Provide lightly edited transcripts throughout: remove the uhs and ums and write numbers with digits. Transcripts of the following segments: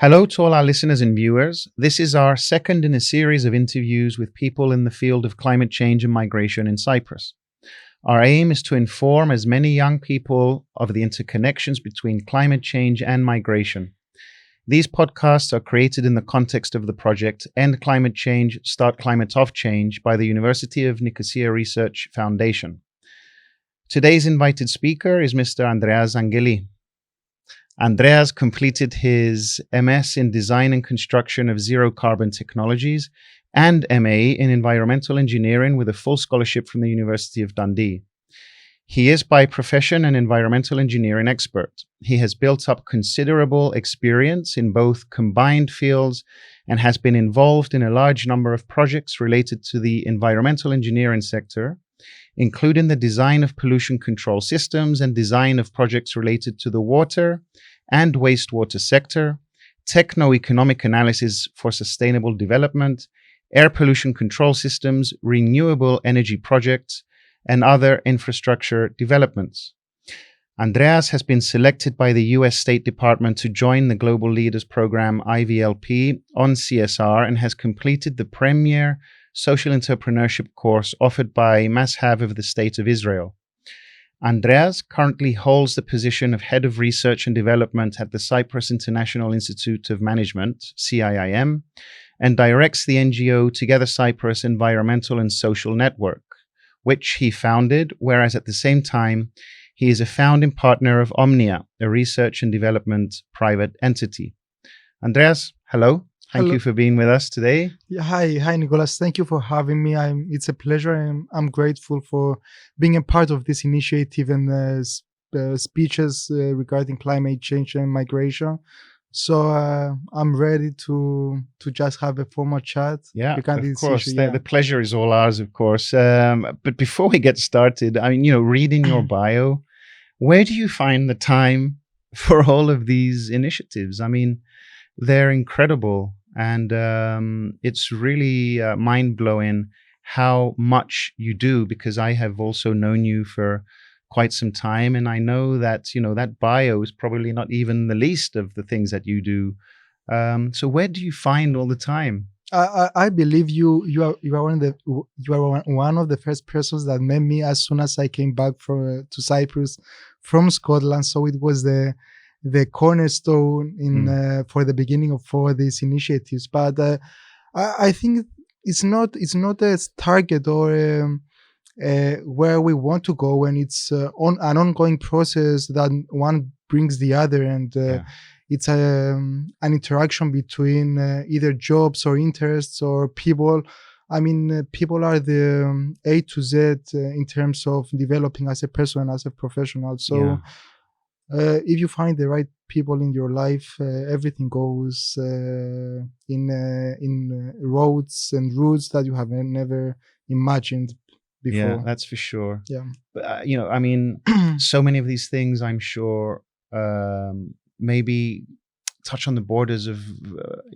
Hello to all our listeners and viewers. This is our second in a series of interviews with people in the field of climate change and migration in Cyprus. Our aim is to inform as many young people of the interconnections between climate change and migration. These podcasts are created in the context of the project End Climate Change, Start Climate Off Change by the University of Nicosia Research Foundation. Today's invited speaker is Mr. Andreas Angeli. Andreas completed his MS in Design and Construction of Zero Carbon Technologies and MA in Environmental Engineering with a full scholarship from the University of Dundee. He is by profession an environmental engineering expert. He has built up considerable experience in both combined fields and has been involved in a large number of projects related to the environmental engineering sector, including the design of pollution control systems and design of projects related to the water and wastewater sector, techno-economic analysis for sustainable development, air pollution control systems, renewable energy projects, and other infrastructure developments. Andreas has been selected by the US State Department to join the Global Leaders Program IVLP on CSR and has completed the premier social entrepreneurship course offered by Mashav of the State of Israel. Andreas currently holds the position of Head of Research and Development at the Cyprus International Institute of Management, CIIM, and directs the NGO Together Cyprus Environmental and Social Network, which he founded, whereas at the same time, he is a founding partner of Omnia, a research and development private entity. Andreas, hello. Thank you for being with us today. Yeah, hi, Nicholas. Thank you for having me. It's a pleasure. I'm grateful for being a part of this initiative and speeches regarding climate change and migration. So I'm ready to just have a formal chat. Yeah, of course. The pleasure is all ours, of course. But before we get started, reading your bio, where do you find the time for all of these initiatives? They're incredible. And it's really mind-blowing how much you do, because I have also known you for quite some time. And I know that, that bio is probably not even the least of the things that you do. So where do you find all the time? I believe you are one of the first persons that met me as soon as I came back to Cyprus from Scotland. So it was the cornerstone for the beginning of these initiatives. But I think it's not a target or where we want to go, and it's on an ongoing process that one brings the other, and it's an interaction between either jobs or interests or people. People are the A to Z in terms of developing as a person and as a professional. So if you find the right people in your life, everything goes in roads and routes that you have never imagined before. Yeah, that's for sure. Yeah. But, so many of these things, I'm sure, maybe touch on the borders of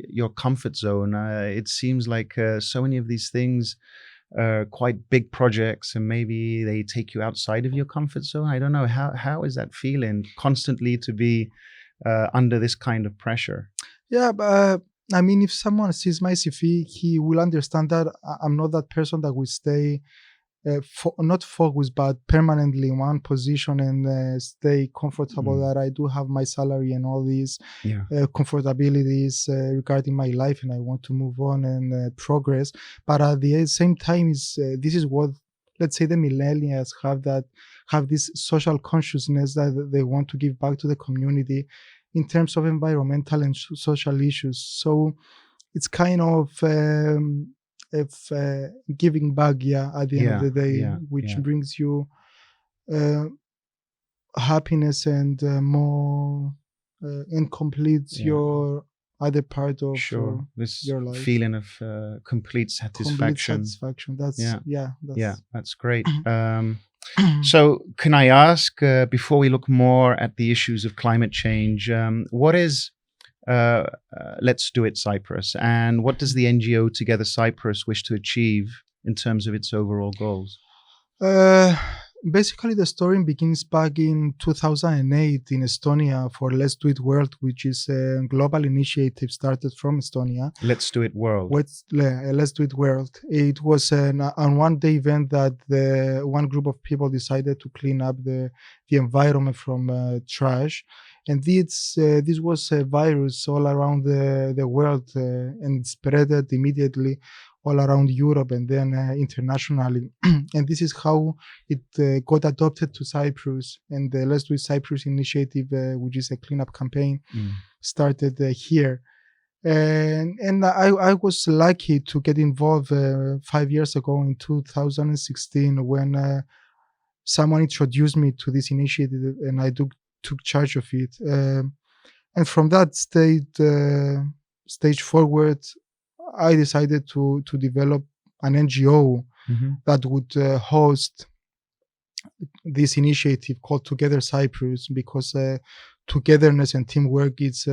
your comfort zone. It seems like so many of these things quite big projects, and maybe they take you outside of your comfort zone. I don't know. How is that feeling constantly to be under this kind of pressure? Yeah, but if someone sees my CV, he will understand that I'm not that person that will stay not focused but permanently in one position and stay comfortable. That I do have my salary and all these comfortabilities regarding my life, and I want to move on and progress. But at the same time, this is what, let's say, the millennials have this social consciousness that they want to give back to the community in terms of environmental and social issues. So it's kind of giving back at the end of the day, which brings you happiness and more and completes your other part of this your life. Feeling of complete satisfaction. That's great. So can I ask, before we look more at the issues of climate change, what is Let's Do It Cyprus, and what does the NGO Together Cyprus wish to achieve in terms of its overall goals? Basically, the story begins back in 2008 in Estonia for Let's Do It World, which is a global initiative started from Estonia. Let's Do It World. Let's Do It World. It was an one-day event that one group of people decided to clean up the environment from trash. And this was a virus all around the world and spread it immediately all around Europe and then internationally. And this is how it got adopted to Cyprus. And the Let's Do It Cyprus initiative, which is a cleanup campaign, started here. And I was lucky to get involved 5 years ago in 2016 when someone introduced me to this initiative and I took charge of it. And from that stage forward, I decided to develop an NGO that would host this initiative called Together Cyprus, because togetherness and teamwork it's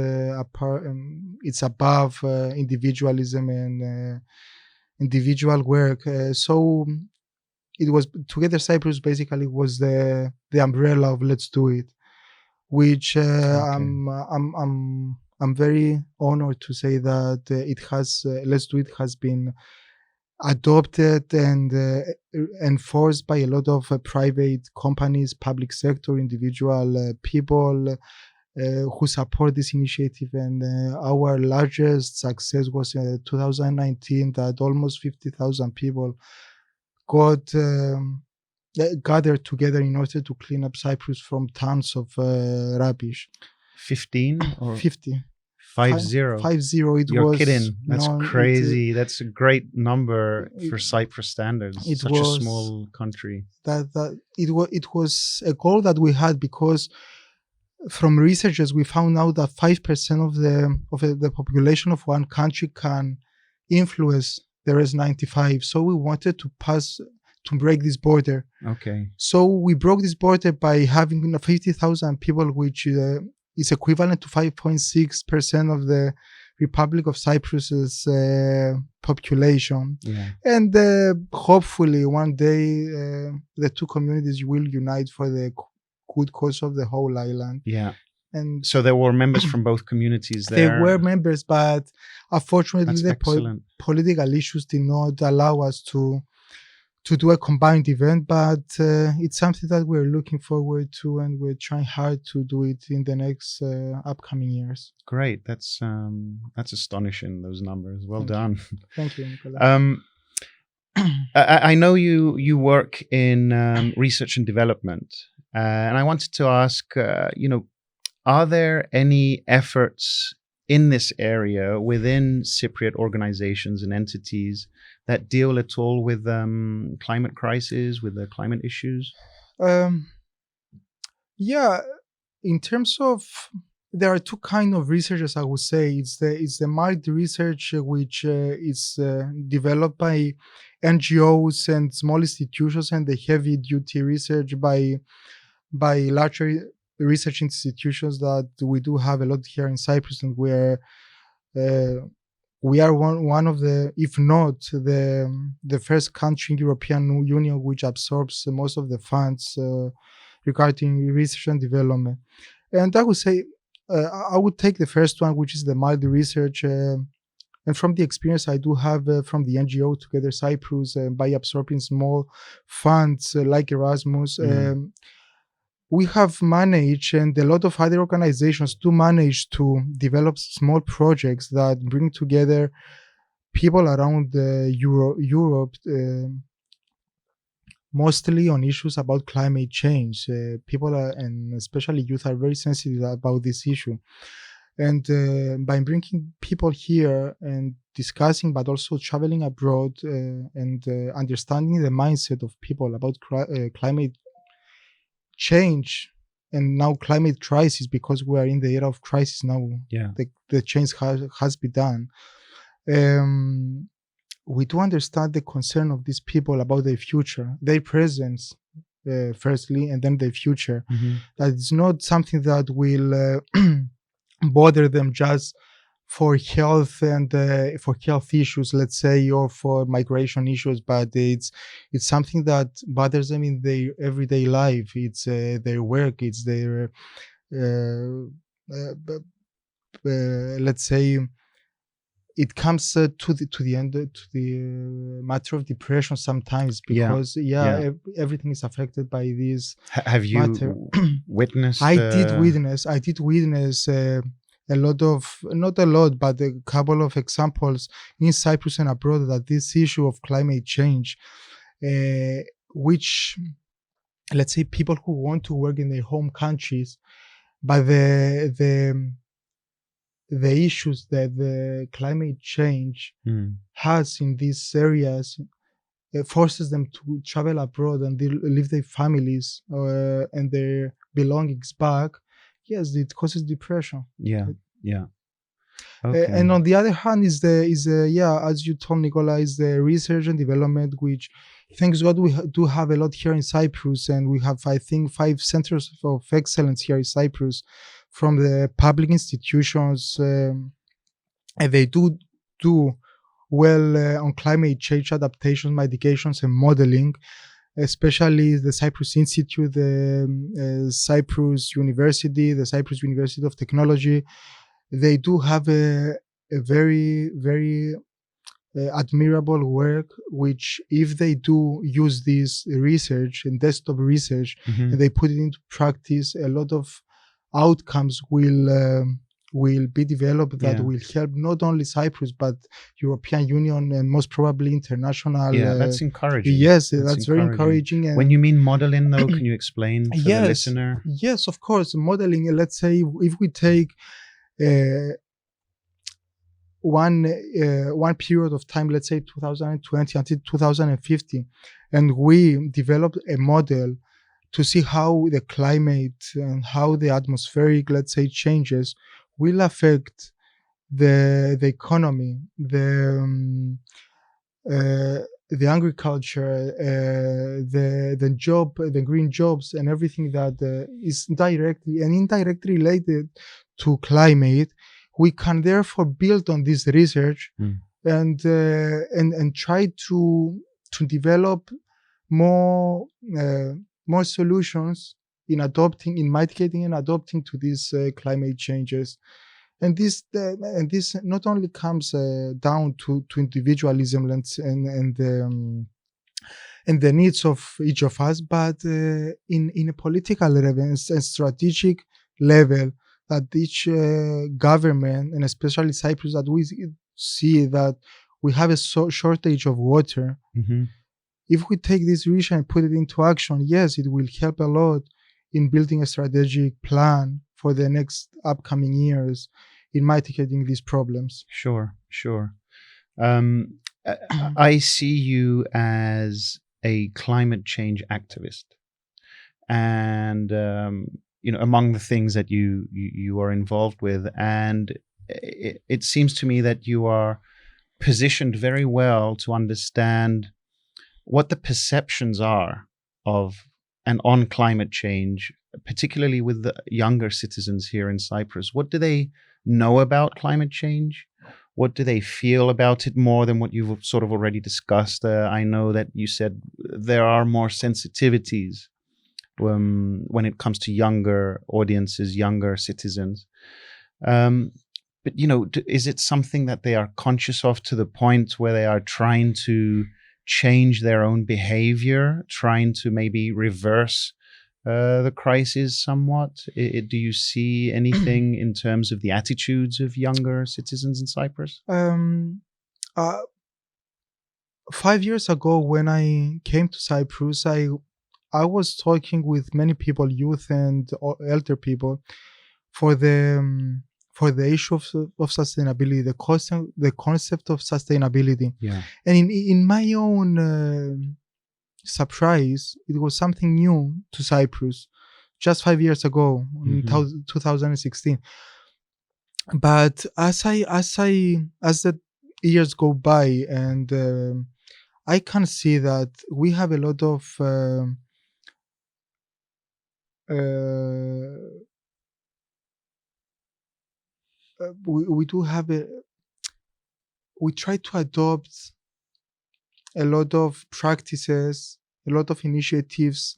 above individualism and individual work. So it was Together Cyprus basically was the umbrella of Let's Do It, which I'm very honored to say that Let's Do It has been adopted and enforced by a lot of private companies, public sector, individual people who support this initiative. And our largest success was 2019, that almost 50,000 people got gathered together in order to clean up Cyprus from tons of rubbish. 15 or 50. 50. 50. You're kidding. That's crazy. That's a great number for Cyprus standards. It's such a small country. It was a goal that we had, because from researchers we found out that 5% of the population of one country can influence the rest 95. So we wanted to break this border. Okay. So we broke this border by having 50,000 people, which is equivalent to 5.6% of the Republic of Cyprus's population. Yeah. And hopefully one day the two communities will unite for the good cause of the whole island. Yeah. And so there were members from both communities there. There were members, but unfortunately the political issues did not allow us to do a combined event, but it's something that we're looking forward to, and we're trying hard to do it in the next upcoming years. Great. That's astonishing, those numbers. Well done. Thank you, Nicoli. I know you work in research and development, and I wanted to ask, are there any efforts in this area within Cypriot organizations and entities that deal at all with climate crisis, with the climate issues? Yeah, in terms of, there are two kinds of researchers, I would say. It's the mild research, which is developed by NGOs and small institutions, and the heavy duty research by larger research institutions that we do have a lot here in Cyprus, and we are one of the, if not the first country in European Union which absorbs most of the funds regarding research and development. And I would say I would take the first one, which is the mild research. And from the experience I do have from the NGO Together Cyprus, by absorbing small funds like Erasmus, we have managed, and a lot of other organizations do manage, to develop small projects that bring together people around Europe, mostly on issues about climate change. People and especially youth are very sensitive about this issue. And by bringing people here and discussing, but also traveling abroad and understanding the mindset of people about climate change, and now climate crisis, because we are in the era of crisis now. Yeah, the change has been done. We do understand the concern of these people about their future, their presence firstly, and then their future. That is not something that will bother them just for health and for health issues, let's say, or for migration issues, but it's something that bothers them in their everyday life. It's their work, it's their uh, let's say, it comes to the end to the matter of depression sometimes, because everything is affected by this Have you matter. witnessed? I did witness a lot of, not a lot, but a couple of examples in Cyprus and abroad, that this issue of climate change, which, let's say, people who want to work in their home countries, but the issues that the climate change has in these areas forces them to travel abroad and leave their families and their belongings back. Yes, it causes depression. Yeah. Okay. And on the other hand, is as you told, Nicola, is the research and development, which, thanks God, we do have a lot here in Cyprus, and we have, I think, 5 centers of excellence here in Cyprus, from the public institutions, and they do well on climate change adaptation, mitigations, and modeling. Especially the Cyprus Institute, the Cyprus University, the Cyprus University of Technology. They do have a very, very admirable work, which, if they do use this research and desktop research, and they put it into practice, a lot of outcomes will be developed that will help not only Cyprus but European Union, and most probably international. That's encouraging. Yes, that's very encouraging. And when you mean modeling, though, can you explain for the listener? Yes, of course. Modeling, let's say, if we take one period of time, let's say 2020 until 2050, and we developed a model to see how the climate and how the atmospheric, let's say, changes will affect the economy, the agriculture, the green jobs, and everything that is directly and indirectly related to climate. We can therefore build on this research and try to develop more solutions in mitigating and adopting to these climate changes. And this not only comes down to individualism and the needs of each of us, but in a political level and strategic level, that each government, and especially Cyprus, that we see that we have a shortage of water. If we take this vision and put it into action, yes, it will help a lot in building a strategic plan for the next upcoming years in mitigating these problems. Sure. I see you as a climate change activist, and among the things that you are involved with, and it seems to me that you are positioned very well to understand what the perceptions are of and on climate change, particularly with the younger citizens here in Cyprus. What do they know about climate change? What do they feel about it more than what you've sort of already discussed? I know that you said there are more sensitivities when it comes to younger audiences, younger citizens. But, is it something that they are conscious of to the point where they are trying to change their own behavior, trying to maybe reverse the crisis somewhat? Do you see anything in terms of the attitudes of younger citizens in Cyprus? 5 years ago, when I came to Cyprus, I was talking with many people, youth and elder people, for the issue of sustainability, the concept of sustainability. And in my own surprise, it was something new to Cyprus just 5 years ago, in 2016. But as the years go by, and I can see that we have a lot of we do have we try to adopt a lot of practices, a lot of initiatives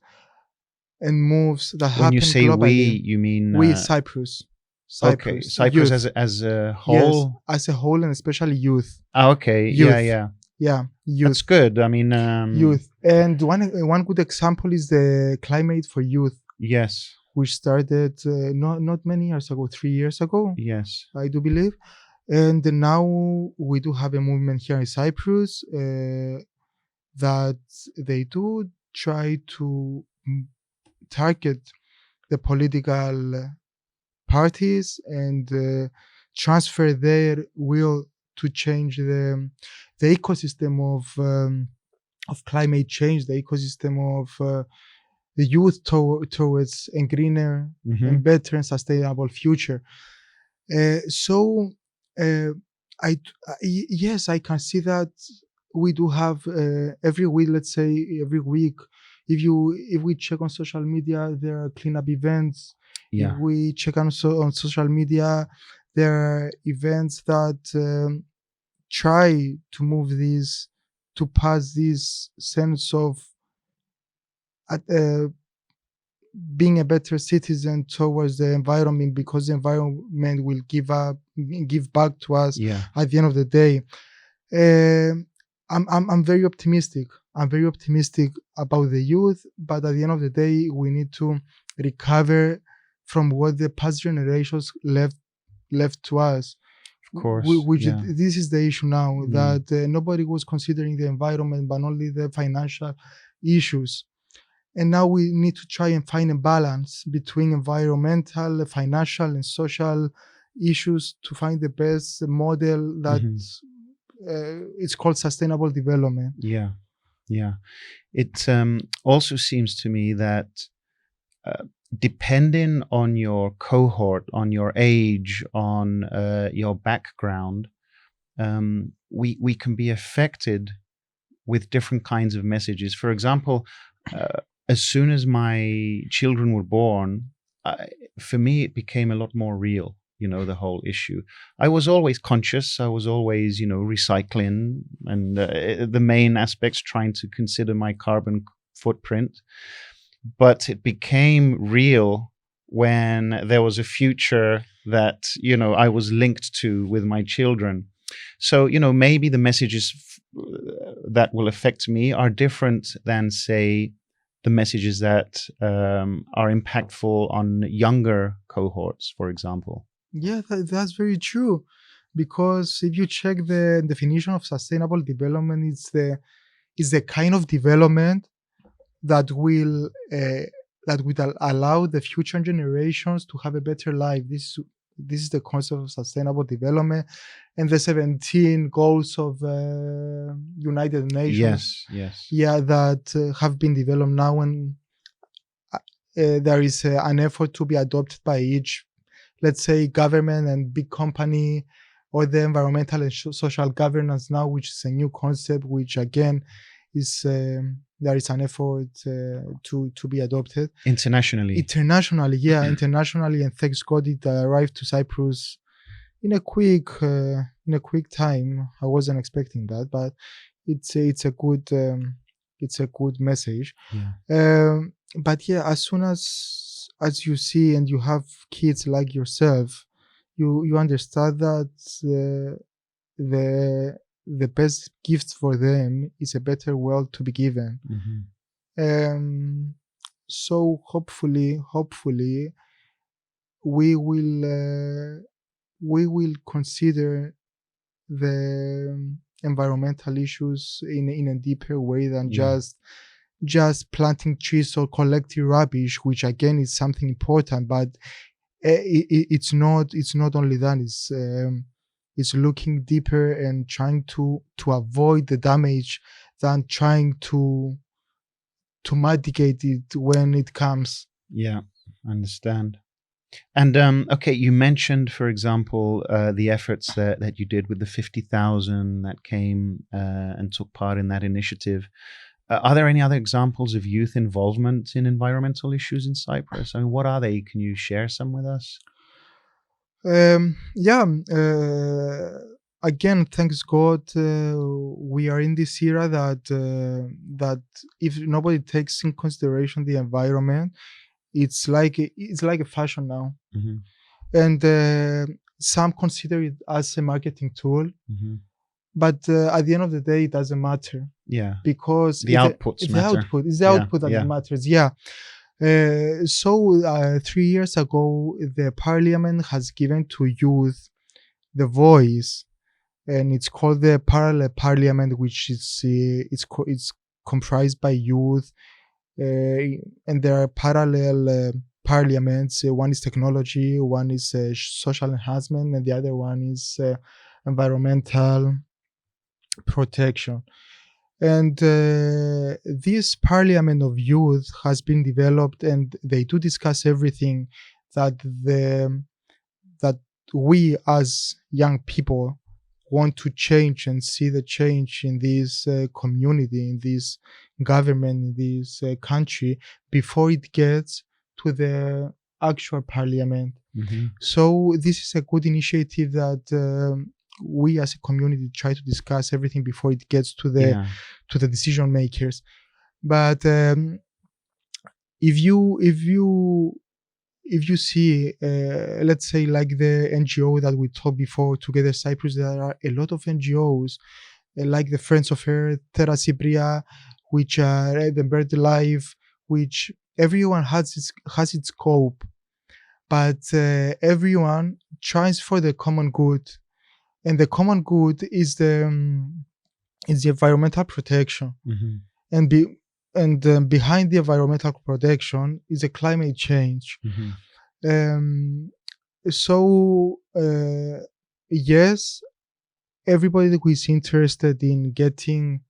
and moves that When you happen say globally. we, you mean We Cyprus. okay, Cyprus youth. as a Yes, whole. as a whole, and especially youth. Okay, Youth. yeah. Yeah, youth. That's good. I mean, Youth. And one good example is the Climate for Youth, yes, which started not many years ago, 3 years ago, yes, I do believe. And now we do have a movement here in Cyprus that they do try to target the political parties and transfer their will to change the ecosystem of climate change, the ecosystem of the youth towards a greener and better and sustainable future. So yes, I can see that we do have every week. Let's say every week, if we check on social media, there are cleanup events. yeah, If we check on social media, there are events that try to move this, to pass this sense of being a better citizen towards the environment, because the environment will give back to us yeah. at the end of the day. I'm very optimistic. I'm very optimistic about the youth, but at the end of the day, we need to recover from what the past generations left to us. Of course, This is the issue now, that nobody was considering the environment, but only the financial issues. And now we need to try and find a balance between environmental, financial, and social issues to find the best model that it's called sustainable development. Yeah. It also seems to me that depending on your cohort, on your age, on your background, we can be affected with different kinds of messages. For example, as soon as my children were born, for me, it became a lot more real, the whole issue. I was always conscious. I was always, recycling and the main aspects, trying to consider my carbon footprint. But it became real when there was a future that, I was linked to with my children. So, maybe the messages that will affect me are different than, say, the messages that are impactful on younger cohorts, for example. Yeah, that's very true. Because if you check the definition of sustainable development, it's the kind of development that will allow the future generations to have a better life. This is the concept of sustainable development, and the 17 goals of United Nations. Yes. Yeah, that have been developed now, and there is an effort to be adopted by each, let's say, government and big company, or the environmental and social governance now, which is a new concept, which again is there is an effort to be adopted internationally. Internationally, and thanks God it arrived to Cyprus in a quick time. I wasn't expecting that, but it's a good message. But yeah, as soon as you see and you have kids like yourself, you understand that the best gift for them is a better world to be given. So hopefully we will consider the environmental issues in a deeper way than just planting trees or collecting rubbish, which again is something important, but it's not only that. It's looking deeper and trying to avoid the damage than trying to mitigate it when it comes. Yeah, I understand. And okay, you mentioned, for example, the efforts that you did with the 50,000 that came and took part in that initiative. Are there any other examples of youth involvement in environmental issues in Cyprus? I mean, what are they? Can you share some with us? Yeah. Again, thanks God, we are in this era that if nobody takes in consideration the environment, it's like a fashion now, Hmm. and some consider it as a marketing tool. Hmm. But at the end of the day, it doesn't matter Yeah. because The outputs the matter. output is the Yeah. output that Yeah. matters. Yeah. So 3 years ago, the parliament has given to youth the voice, and it's called the parallel parliament, which is it's comprised by youth, and there are parallel parliaments. One is technology, one is social enhancement, and the other one is environmental protection. And this parliament of youth has been developed, and they do discuss everything that that we as young people want to change and see the change in this community, in this government, in this country before it gets to the actual parliament. Hmm. So this is a good initiative that we as a community try to discuss everything before it gets Yeah. to the decision makers. But if you see, let's say like the NGO that we talked before, Together Cyprus, there are a lot of NGOs like the Friends of Earth, Terra Cypria, which are the Bird Life, which everyone has its scope, but everyone tries for the common good, and the common good is the environmental protection, Hmm. and behind the environmental protection is a climate change. Hmm. Um, so yes, everybody who is interested in getting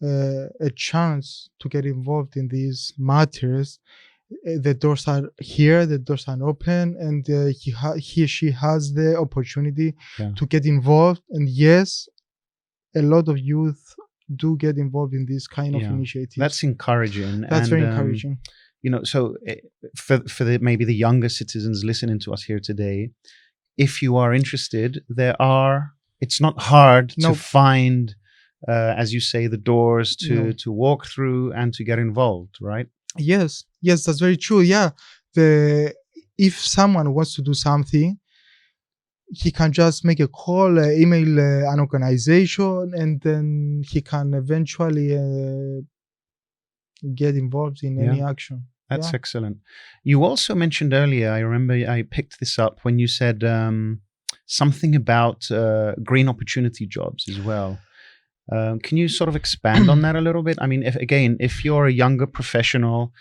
a chance to get involved in these matters, the doors are here, the doors are open, and he or she has the opportunity Yeah. to get involved. And yes, a lot of youth do get involved in this kind of Yeah. initiatives. That's encouraging. That's and very encouraging. So for maybe the younger citizens listening to us here today, if you are interested, it's not hard No. to find, as you say, the doors No. to walk through and to get involved, right? Yes, that's very true. Yeah, if someone wants to do something, he can just make a call, email an organization, and then he can eventually get involved in any action. That's Yeah. excellent. You also mentioned earlier, I remember I picked this up when you said something about green opportunity jobs as well. Can you sort of expand on that a little bit? I mean, if you're a younger professional,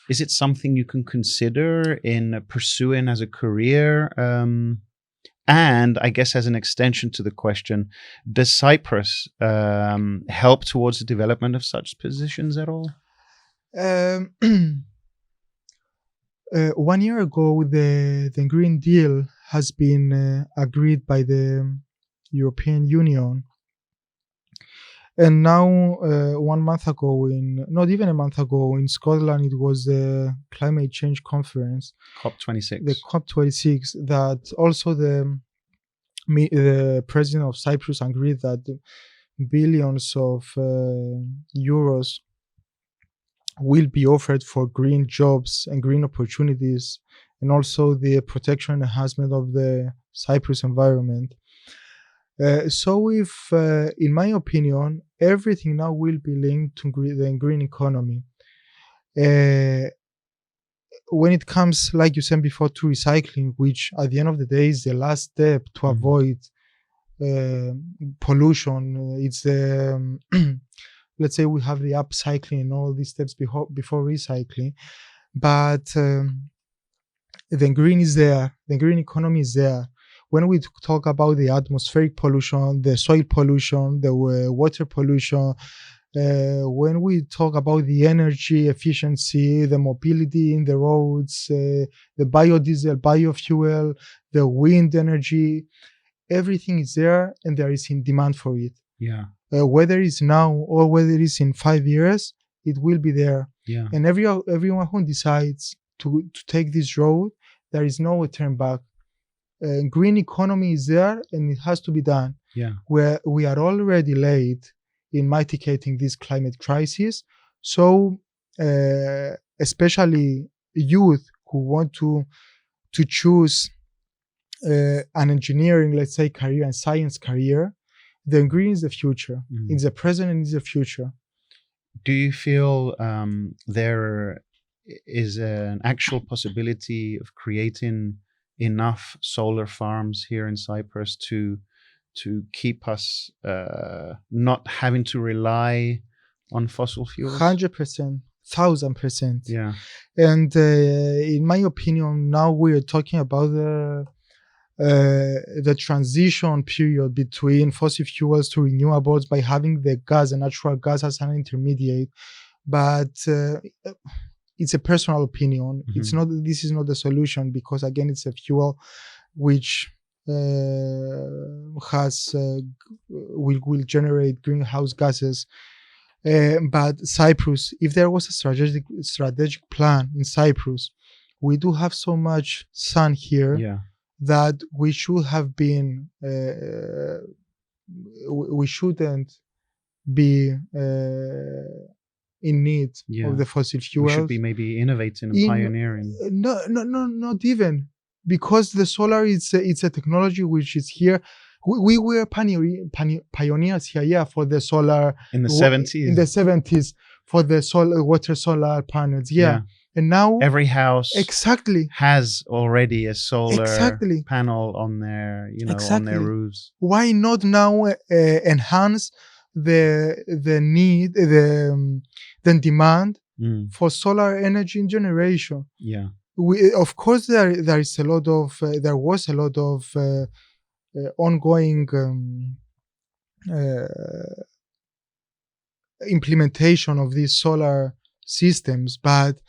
is it something you can consider in pursuing as a career? And I guess as an extension to the question, does Cyprus help towards the development of such positions at all? 1 year ago, the Green Deal has been agreed by the European Union. And now, 1 month ago, not even a month ago, in Scotland, it was the Climate Change Conference, COP26. the COP26, that also the president of Cyprus agreed that billions of euros will be offered for green jobs and green opportunities, and also the protection and enhancement of the Cyprus environment. So if, in my opinion, everything now will be linked to the green economy. When it comes, like you said before, to recycling, which at the end of the day is the last step to avoid pollution. It's the let's say we have the upcycling and all these steps before recycling, but the green is there. The green economy is there. When we talk about the atmospheric pollution, the soil pollution, the water pollution, when we talk about the energy efficiency, the mobility in the roads, the biodiesel, biofuel, the wind energy, everything is there, and there is in demand for it. Yeah. Whether it's now or whether it's in 5 years, it will be there. Yeah. And everyone who decides to take this road, there is no turn back. green economy is there and it has to be done. Yeah. Where we are already late in mitigating this climate crisis. So, especially youth who want to choose an engineering, let's say, career and science career, then green is the future. It's the present and it's the future. Do you feel there is an actual possibility of creating enough solar farms here in Cyprus to keep us not having to rely on fossil fuels? 100%, 1000%. Yeah. And in my opinion, now we're talking about the transition period between fossil fuels to renewables by having the gas, the natural gas, as an intermediate. But it's a personal opinion. It's not. This is not the solution, because again, it's a fuel which will generate greenhouse gases. But Cyprus, if there was a strategic plan in Cyprus, we do have so much sun here. Yeah. That we should have been, we shouldn't be in need of the fossil fuels. We should be maybe innovating and pioneering. No, not even, because the solar it's a technology which is here. We were pioneers here, yeah, for the solar in the 70s. In the 70s, for the solar panels, yeah. And now every house exactly has already a solar panel on their, on their roofs. Why not now enhance the need, the demand for solar energy generation? Yeah. Of course, there was a lot of ongoing implementation of these solar systems, but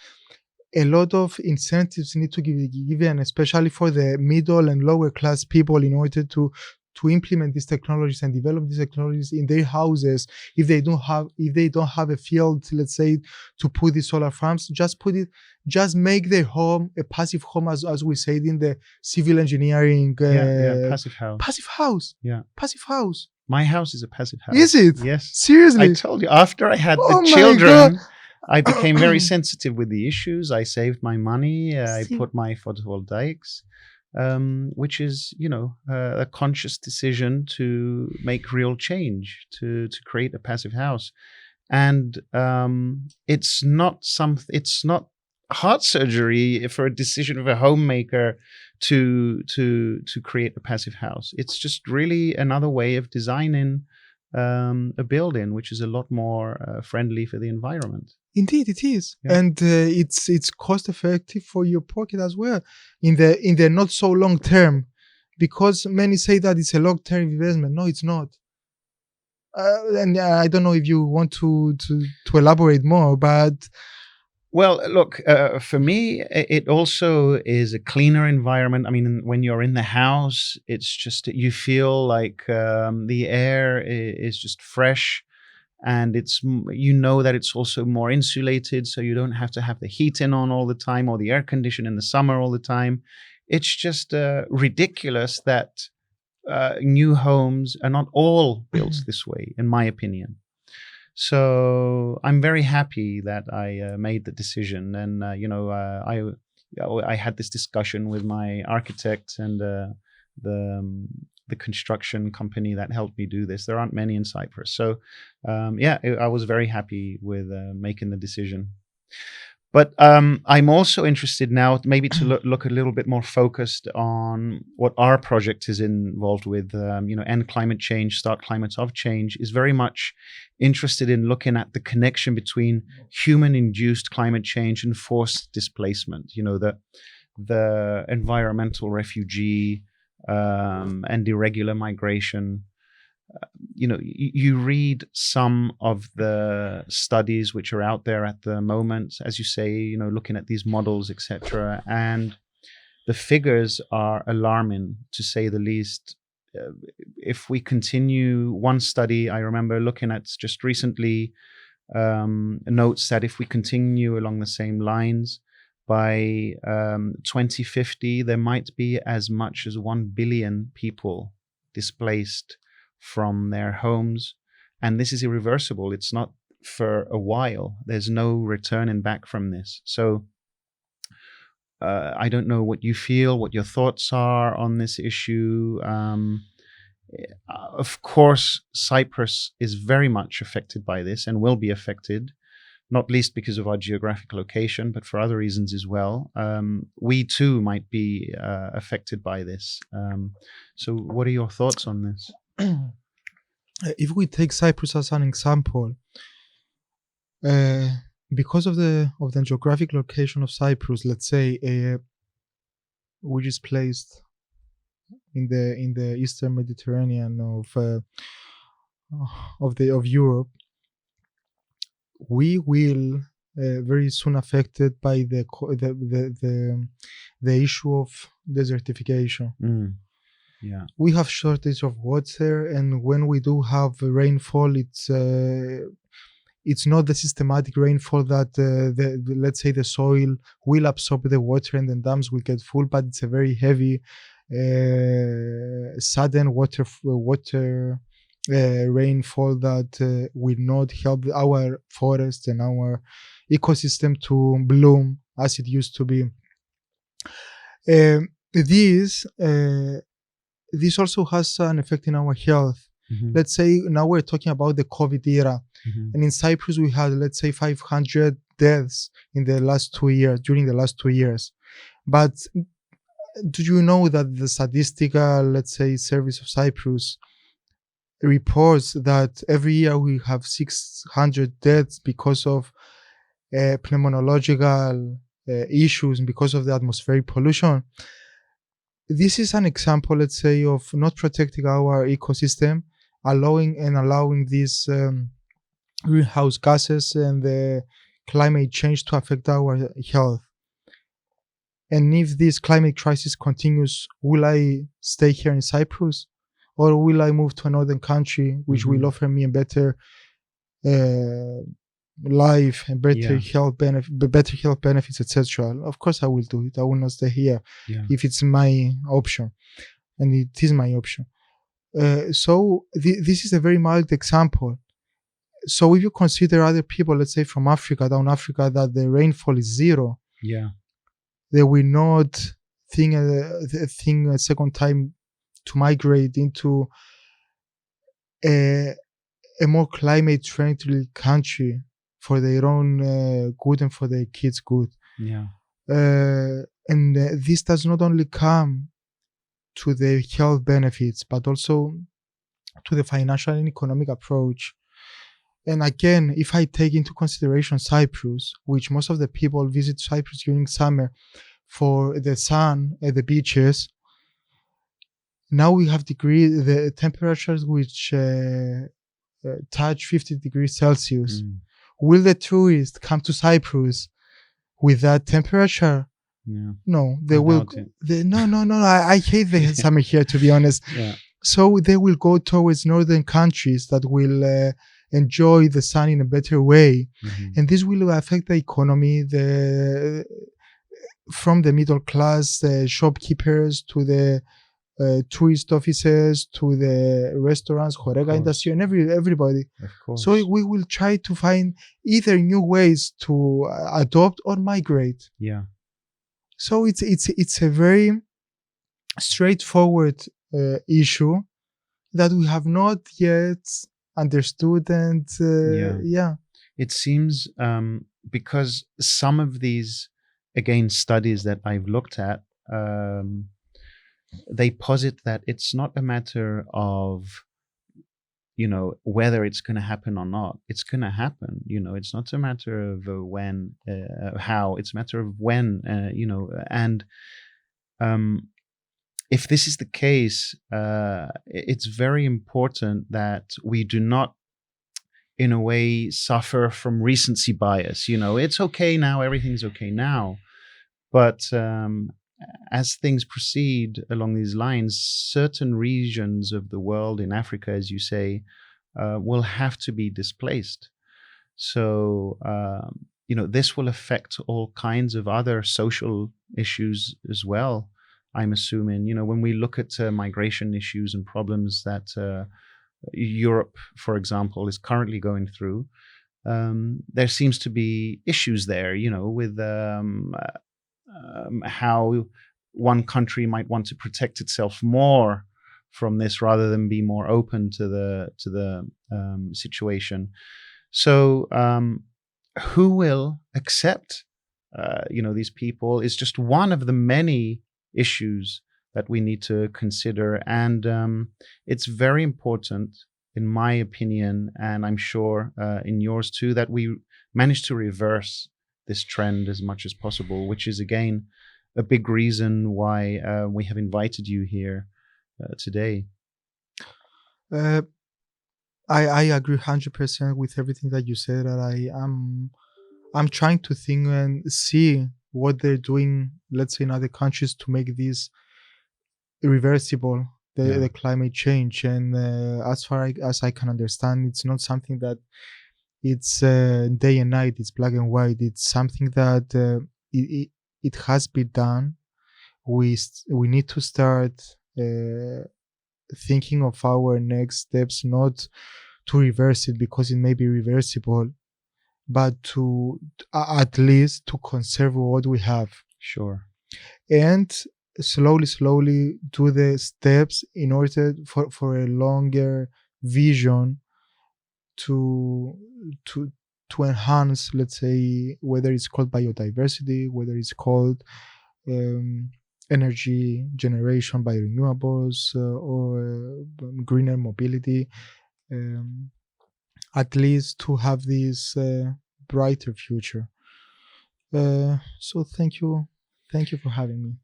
a lot of incentives need to be given, especially for the middle and lower class people, in order to implement these technologies and develop these technologies in their houses. If they don't have a field, let's say, to put these solar farms, just make their home a passive home, as we said in the civil engineering. Passive house. Passive house. Yeah. Passive house. My house is a passive house. Is it? Yes. Seriously? I told you, after I had the children, I became very sensitive with the issues. I saved my money. I put my photovoltaics, which is, a conscious decision to make real change, to create a passive house. And it's not heart surgery for a decision of a homemaker to create a passive house. It's just really another way of designing a building which is a lot more friendly for the environment. Indeed, it is, and it's cost effective for your pocket as well in the not so long term, because many say that it's a long term investment. No, it's not. And I don't know if you want to elaborate more, but. Well, look, for me, it also is a cleaner environment. I mean, when you're in the house, it's just, you feel like the air is just fresh, and that it's also more insulated, so you don't have to have the heating on all the time or the air condition in the summer all the time. It's just ridiculous that new homes are not all built this way, in my opinion. So I'm very happy that I made the decision, and I had this discussion with my architect and the construction company that helped me do this. There aren't many in Cyprus, so I was very happy with making the decision. But I'm also interested now, maybe to look a little bit more focused on what our project is involved with. End climate change, start climates of change is very much interested in looking at the connection between human-induced climate change and forced displacement. The environmental refugee and irregular migration. You read some of the studies which are out there at the moment, as you say, looking at these models, etc. And the figures are alarming, to say the least. If we continue, one study I remember looking at just recently notes that if we continue along the same lines, by 2050, there might be as much as 1 billion people displaced from their homes. And this is irreversible. It's not for a while. There's no returning back from this. So I don't know what you feel, what your thoughts are on this issue. Of course, Cyprus is very much affected by this and will be affected, not least because of our geographic location, but for other reasons as well. We too might be affected by this. So what are your thoughts on this? If we take Cyprus as an example, because of the geographic location of Cyprus, let's say, which is placed in the Eastern Mediterranean of Europe, we will very soon affected by the issue of desertification. Yeah, we have shortage of water, and when we do have rainfall, it's not the systematic rainfall that let's say the soil will absorb the water and the dams will get full, but it's a very heavy sudden water rainfall that will not help our forests and our ecosystem to bloom as it used to be. This also has an effect in our health. Mm-hmm. Let's say now we're talking about the COVID era. Mm-hmm. And in Cyprus, we had, let's say, 500 deaths during the last 2 years. But do you know that the statistical, let's say, service of Cyprus reports that every year we have 600 deaths because of pneumological issues, because of the atmospheric pollution? This is an example, let's say, of not protecting our ecosystem, allowing these greenhouse gases and the climate change to affect our health. And if this climate crisis continues, will I stay here in Cyprus, or will I move to another country which will offer me a better life and better health benefits, etc.? Of course I will do it. I will not stay here if it's my option, and it is my option. So this is a very mild example. So if you consider other people, let's say from Africa, down Africa, that the rainfall is zero, they will not think a second time to migrate into a more climate-friendly country for their own good and for their kids' good. And this does not only come to the health benefits, but also to the financial and economic approach. And again, if I take into consideration Cyprus, which most of the people visit Cyprus during summer for the sun at the beaches, now we have the temperatures which touch 50 degrees Celsius. Will the tourists come to Cyprus with that temperature? No, they will. No. I hate the summer here, to be honest. So they will go towards northern countries that will enjoy the sun in a better way, and this will affect the economy. From the middle class, the shopkeepers, to the tourist offices, to the restaurants, horeca industry, and everybody. So we will try to find either new ways to adopt or migrate. So it's a very straightforward issue that we have not yet understood, and it seems because some of these, again, studies that I've looked at, they posit that it's not a matter of, whether it's going to happen or not. It's going to happen. It's not a matter of when, how. It's a matter of when. And if this is the case, it's very important that we do not, in a way, suffer from recency bias. It's okay now, everything's okay now. But as things proceed along these lines, certain regions of the world, in Africa, as you say, will have to be displaced. So this will affect all kinds of other social issues as well. I'm assuming, when we look at migration issues and problems that Europe, for example, is currently going through, there seems to be issues there, with how one country might want to protect itself more from this rather than be more open to the situation. So who will accept these people is just one of the many issues that we need to consider, and it's very important, in my opinion, and I'm sure in yours too, that we manage to reverse this trend as much as possible, which is again a big reason why we have invited you here today. I agree 100% with everything that you said. And I'm trying to think and see what they're doing, let's say in other countries, to make this irreversible, the climate change. And as far as I can understand, it's not something that it's day and night, it's black and white. It's something that it has been done. We need to start thinking of our next steps, not to reverse it because it may be reversible, but to at least to conserve what we have. Sure. And slowly do the steps in order for a longer vision to enhance, let's say, whether it's called biodiversity, whether it's called energy generation by renewables or greener mobility, at least to have this brighter future. So thank you for having me.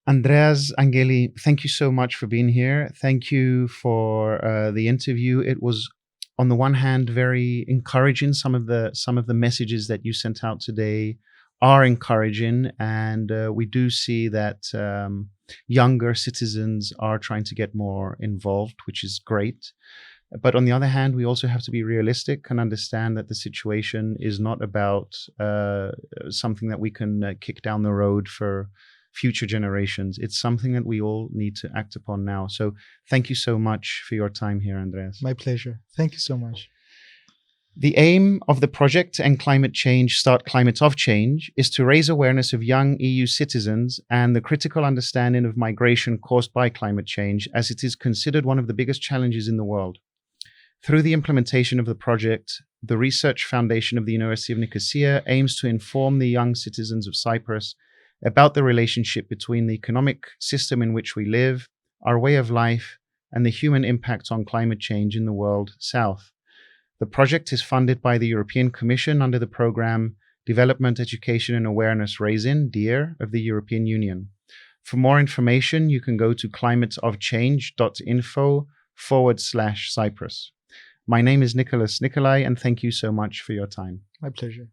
Andreas Angeli, thank you so much for being here. Thank you for the interview. It was, on the one hand, very encouraging. Some of the messages that you sent out today are encouraging, and we do see that younger citizens are trying to get more involved, which is great. But on the other hand, we also have to be realistic and understand that the situation is not about something that we can kick down the road for future generations. It's something that we all need to act upon now. So thank you so much for your time here, Andreas. My pleasure. Thank you so much. The aim of the project End Climate Change, Start Climate of Change is to raise awareness of young EU citizens and the critical understanding of migration caused by climate change, as it is considered one of the biggest challenges in the world. Through the implementation of the project, the Research Foundation of the University of Nicosia aims to inform the young citizens of Cyprus about the relationship between the economic system in which we live, our way of life, and the human impact on climate change in the world south. The project is funded by the European Commission under the program Development, Education and Awareness Raising, DEAR, of the European Union. For more information, you can go to climateofchange.info/Cyprus. My name is Nicoli, and thank you so much for your time. My pleasure.